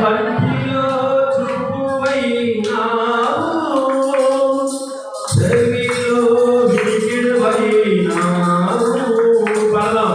కంటిలో చూపువైనావు, చెవిలో వినికిడివైనావు. బలం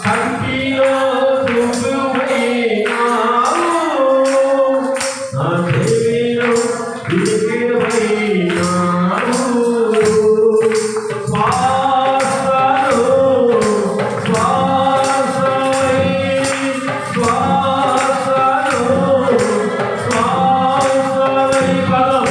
కంటిలో చూపువైనావు, నా చెవిలో వినికిడివైనావు. Father.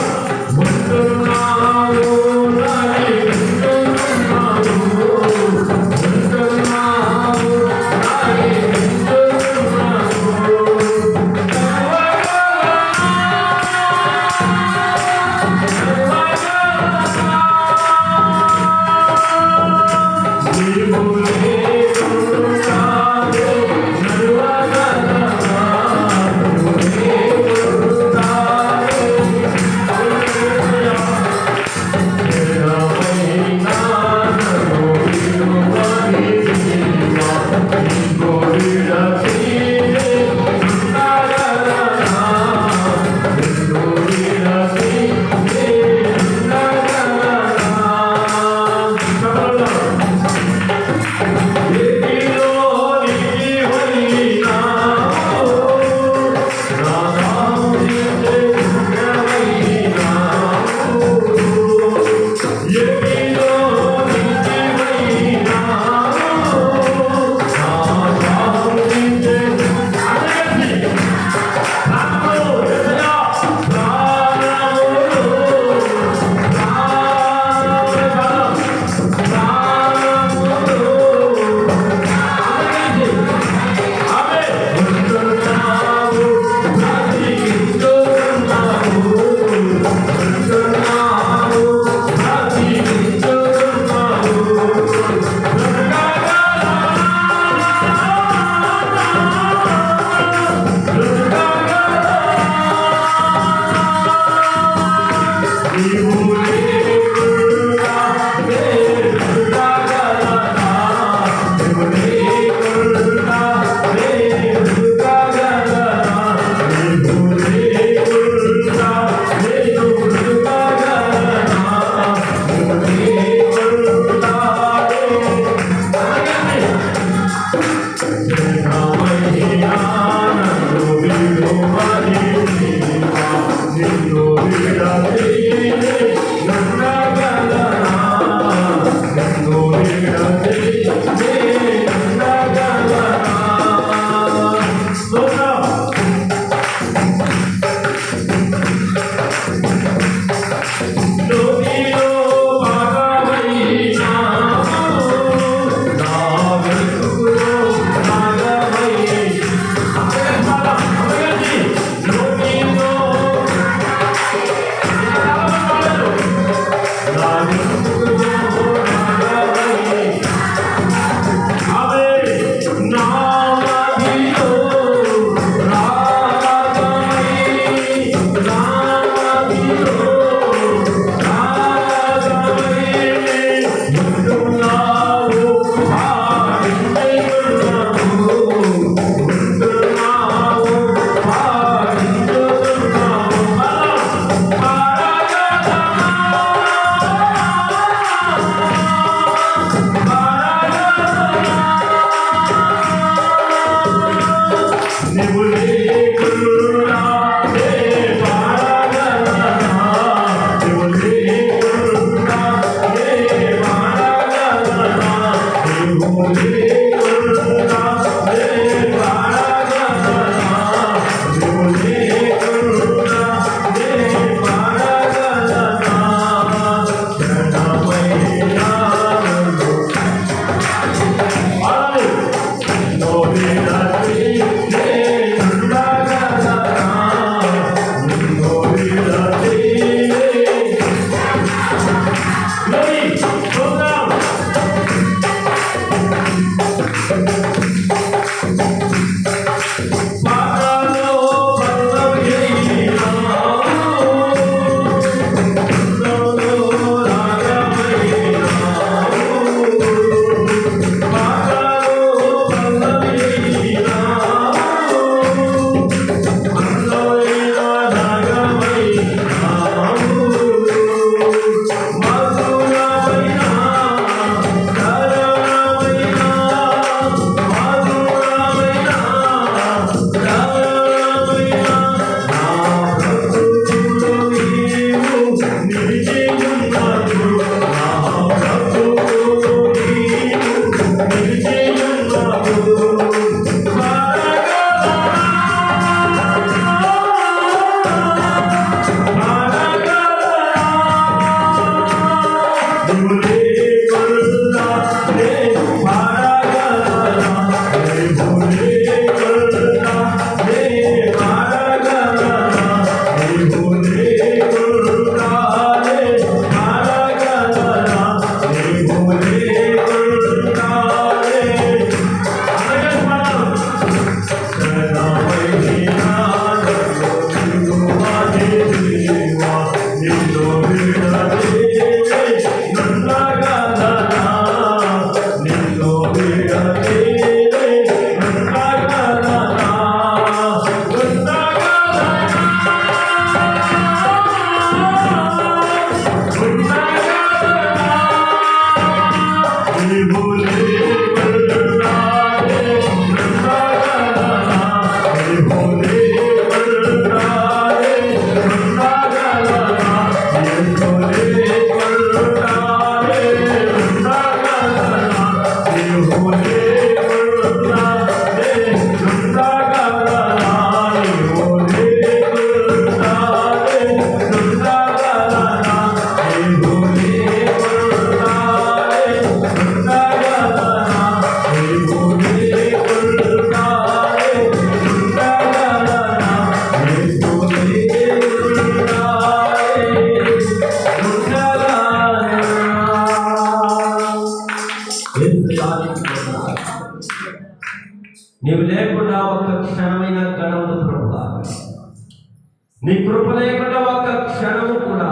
నీ కృప లేకుండా ఒక్క క్షణము కూడా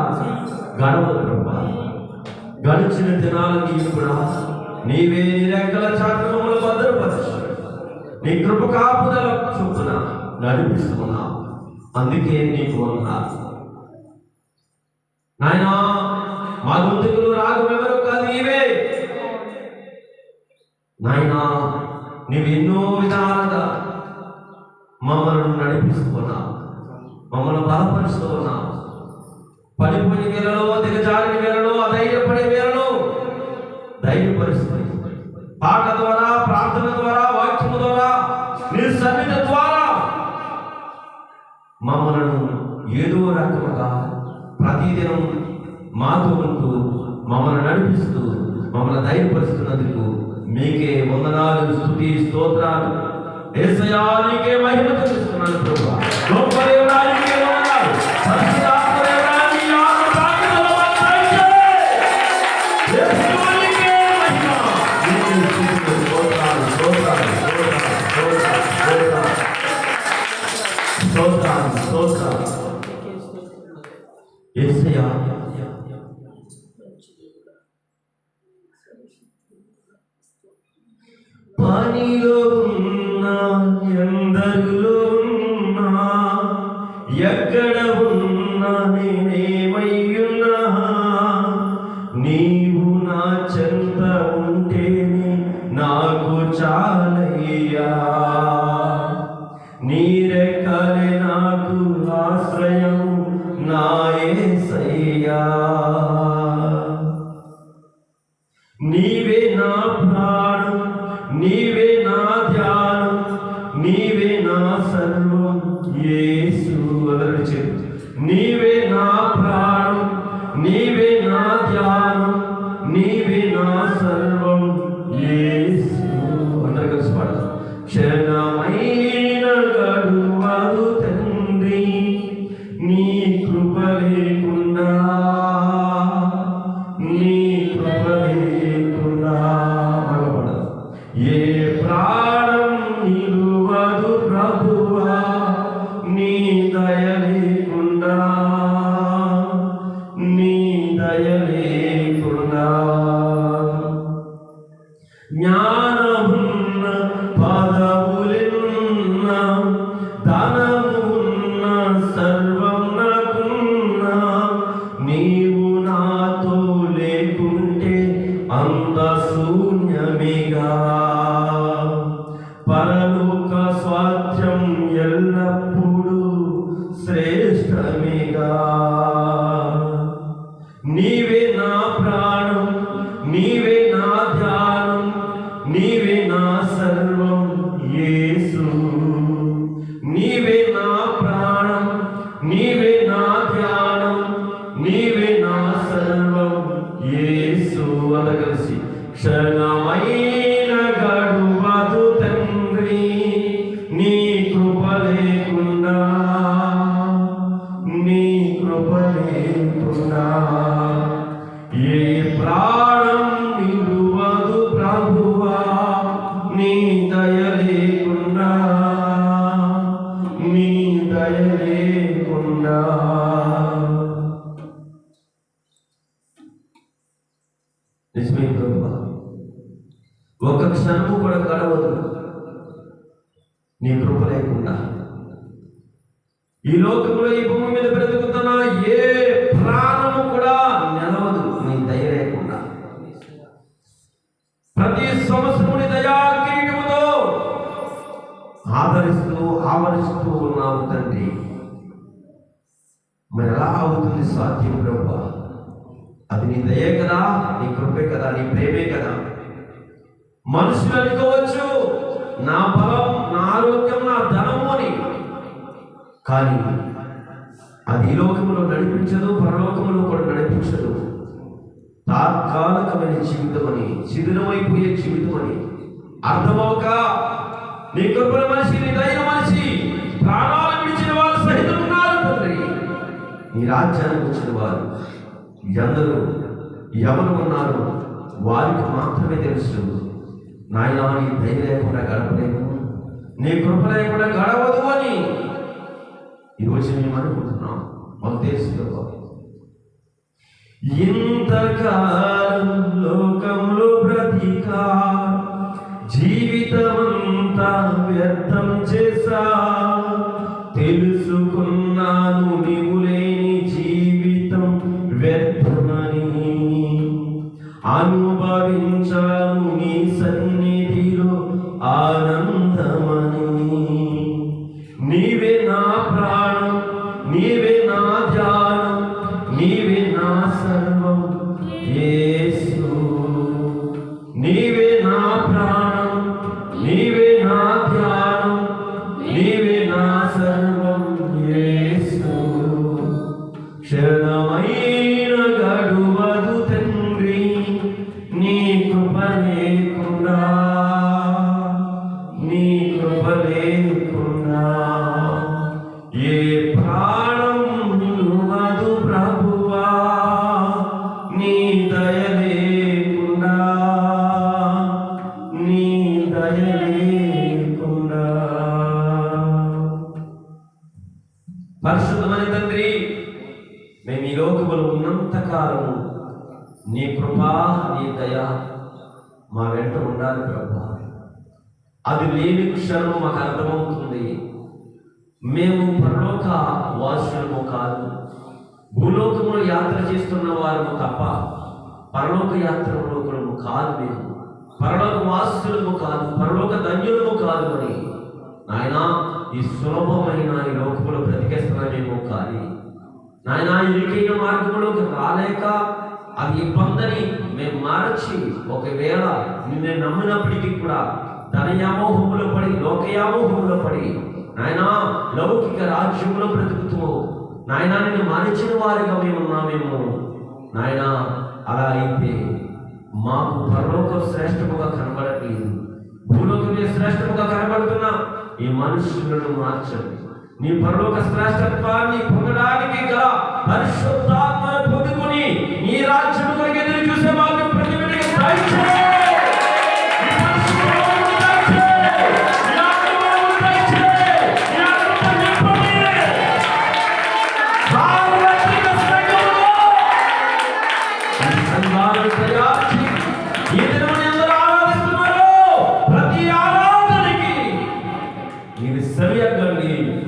గడవదు ప్రభా. గడిచిన దినాలకి కూడా నీవే నీ రెక్కల చాటును భద్రపరచు. నీ కృప కాపుదల చొప్పున నడిపిస్తున్నావు. అందుకే నీకు అన్నారు నాయనా, మా గొంతుకులు రాగం ఎవరు కాదు, నీవే నాయనా. నీవు ఎన్నో విధాలుగా మమ్మల్ని నడిపిస్తున్నావు, మమ్మల్ని బలపరుస్తూ ఉన్నావు. పడిపోయిన వేళలో, దిగజారిన వేళలో, అధైర్యపడే వేళలో ధైర్యపరుస్తుంది. పాట ద్వారా, ప్రార్థన ద్వారా, వాక్యము ద్వారా, నీ సన్నిధి ద్వారా మమ్మలను ఏదో రకముగా ప్రతిదినం మాతో ఉంటూ మమ్మల్ని నడిపిస్తూ మమ్మల్ని ధైర్యపరుస్తున్నందుకు మీకే వందనాలు, స్తుతి, స్తోత్రాలు. యేసయ్యా నీకే మహిమ చెల్లిస్తున్నాను ప్రభువా. గొప్ప దేవుడా నీకే వందనాలు. పరిశుద్ధాత్మ దేవుడా నీ ఆత్మకార్యముల వల్ల యేసు నీకే మహిమ. నీకే స్తుతి, స్తోత్రాలు, స్తోత్రాలు, స్తోత్రాలు, స్తోత్రాలు, స్తోత్రాలు. యేసయ్యా పనిలో ఉన్నా, ఎందరిలో ఉన్నా, ఎక్కడ ఉన్నా, నేనేమయ్యున్నా, నీవు నా చెంత ఉంటేనే నాకు చాలయ్యా. నీ రెక్కలే నాకు ఆశ్రయం నా యేసయ్యా. నీవే నా ప్రాణం, నీవే నా ధ్యానం, నీవే నా సర్వం యేసు. నీవే నా ప్రాణం, నీవే నా ధ్యానం, నీవే నా సర్వం యేసు. అందరూ కలిసి పాడతాం. క్షణమైన గడువదు తండ్రి నీ కృప లేకుండా, నీ కృప లేకుండా. ఏ ప్రాణం నిలువదు ప్రభువా నీ దయ లేకుండా, నీ దయ లేకుండా. జ్ఞానమున్న పదవులున్న, ధనమున్న, సర్వం నాకున్న, నీవు నాతో లేకుంటే అంత శూన్యమిగా. పరలోక స్వాస్థ్యం ఎల్లప్పుడూ శ్రేష్టమిగా. నీవే నా ప్రాణం, నీవే నా ధ్యానం, నీవే నా సర్వం యేసు. నీవే నా ప్రాణం, నీవే నా ధ్యానం, నీవే నా సర్వం యేసు. అంత కలిసి క్షణమైన గడువదు తండ్రి నీ కృప లేకుండా, నీ కృప లేకుండా. ఏ ప్రాణం నిలువదు ప్రభువా నీ దయ లేకుండా, నీ దయ లేకుండా. నిజమే ప్రభువా, ఒక్క క్షణము కూడా గడవదు నీ కృప లేకుండా. ఈ లోకంలో, ఈ భూమి మీద బ్రతుకుతున్న ఏ ప్రాణము కూడా నిలవదు నీ దయ లేకుండా. ప్రతి సంవత్సరము నీ దయా కిరీటముతో ఆవరిస్తూ ఉన్నావు తండ్రి. మరి ఎలా అవుతుంది సాధ్యం ప్రభువా? అది నీ దయే కదా, నీ కృపే కదా, నీ ప్రేమే కదా. మనుషులు అనుకోవచ్చు నా బలం, నా ఆరోగ్యం, నా ధనము అని, కానీ అది ఈ లోకంలో నడిపించదు, పరలోకంలో కూడా నడిపించదు. తాత్కాలికమైన జీవితం అని, శిథిలమైపోయే జీవితం అని అర్థమవక నీ కృపల మనిషి, నీ దైన మనిషి, ప్రాణాలు విడిచిన వాళ్ళు సహితం ఉన్నారు తండ్రి. నీ రాజ్యానికి వచ్చిన వారు ఎందరూ ఎవరు ఉన్నారు వారికి మాత్రమే తెలుసు. నాయనా నీ దయ లేకుండా గడపలేము, నీ కృప లేకుండా గడవదు అని ఈరోజు మేము అనుకుంటున్నాం మాకు తెలుసు ఇంతకాలం లోకంలో బ్రతికా జీవితమంతా వ్యర్థం చేసా, తెలుసుకున్నాను నీవు లేని జీవితం వ్యర్థమని, అనుభవించాను నీ సన్నిధిలో ఆనందమని. నీవే నా ప్రాణం, నీవే నా ధ్యానం, నీవే నా సర్వం యేసు. నీవే నా ప్రాణం, నీవే నా ధ్యానం, నీవే నా సర్వం యేసు. క్షణమైన గడువదు తండ్రి నీ కృప లేకుండా, నీ కృప లేకుండా. ఏ ప్రాణం నిలువదు ప్రభువా నీ దయ లేకుండా, నీ దయ లేకుండా. పరిశుద్ధమైన తండ్రి, మేము ఈ లోకములో ఉన్నంతకాలము నీ కృపా నీ దయ మా వెంట ఉండాలి ప్రభా. అది లేని క్షణం మాకు అర్థమవుతుంది మేము పరలోక వాసులము కాదు, భూలోకములో యాత్ర చేస్తున్న వారము తప్ప పరలోక యాత్రలో కాదు. మేము పరలోక వాసులము కాదు, పరలోక ధన్యులము కాదు అని నాయనా ఈ సులభమైన ఈ లోకములో బ్రతికేస్తున్నామేమో కానీ నాయనా ఇరుకైన మార్గంలోకి రాలేక అది ఇబ్బందని మేము మార్చి, ఒకవేళ నిన్ను నమ్మినప్పటికీ కూడా ధనయామోహములో పడి, లోకయామోహములో పడి నాయనా లౌకిక రాజ్యంలో బ్రతుకుతూ నాయనా నిన్ను మరిచిన వారిగా మేమున్నామేమో నాయనా. అలా అయితే మాకు పరలోకం శ్రేష్టముగా కనబడట్లేదు, భూలోకమే శ్రేష్టముగా కనబడుతున్నా ఈ మనుషులను మార్చండి. నీ పరలోక శ్రేష్టత్వాన్ని పొందడానికి గల పరిశుద్ధాత్మను పొందుకుని నీ రాజ్యం కొరకు ఎదురు చూసే వాళ్ళు ప్రతి బిడ్డకి దయచేయి.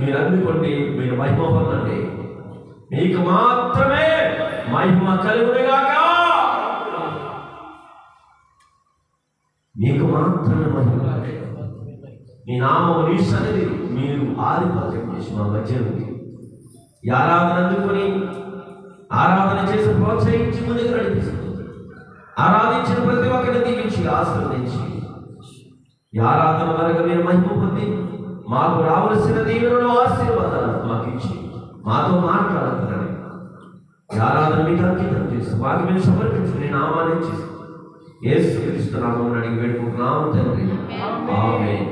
మీరు అందుకోండి, మీరు మహిమ పొందండి. మీకు మాత్రమే మహిమ కలుగునుగాక, మీకు మాత్రమే మహిమ. మీ నామము నీ సన్నిధి మీరు ఆధిపత్యం చేసి మా మధ్య ఉంది. ఈ ఆరాధన అందుకొని ఆరాధన చేసి ప్రోత్సహించి ముందుకు నడిపిస్తుంది. ఆరాధించిన ప్రతి ఒక్కరిని దీవించి ఆశీర్వదించి ఈ ఆరాధన వరకు మీరు మహిమ పొంది మాకు రావలసిన దీవెనలు ఆశీర్వాదాలు మాకు ఇచ్చి మాతో మాట్లాడుతున్నాడు. ఈ ఆరాధన మీకు అంకితం చేస్తూ మాకు మేము సమర్పించుకుని నామాన్ని చేసి యేసుక్రీస్తు నామమున అడిగి వేడుకుంటున్నాము తండ్రి. ఆమేన్.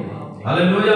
హల్లెలూయా.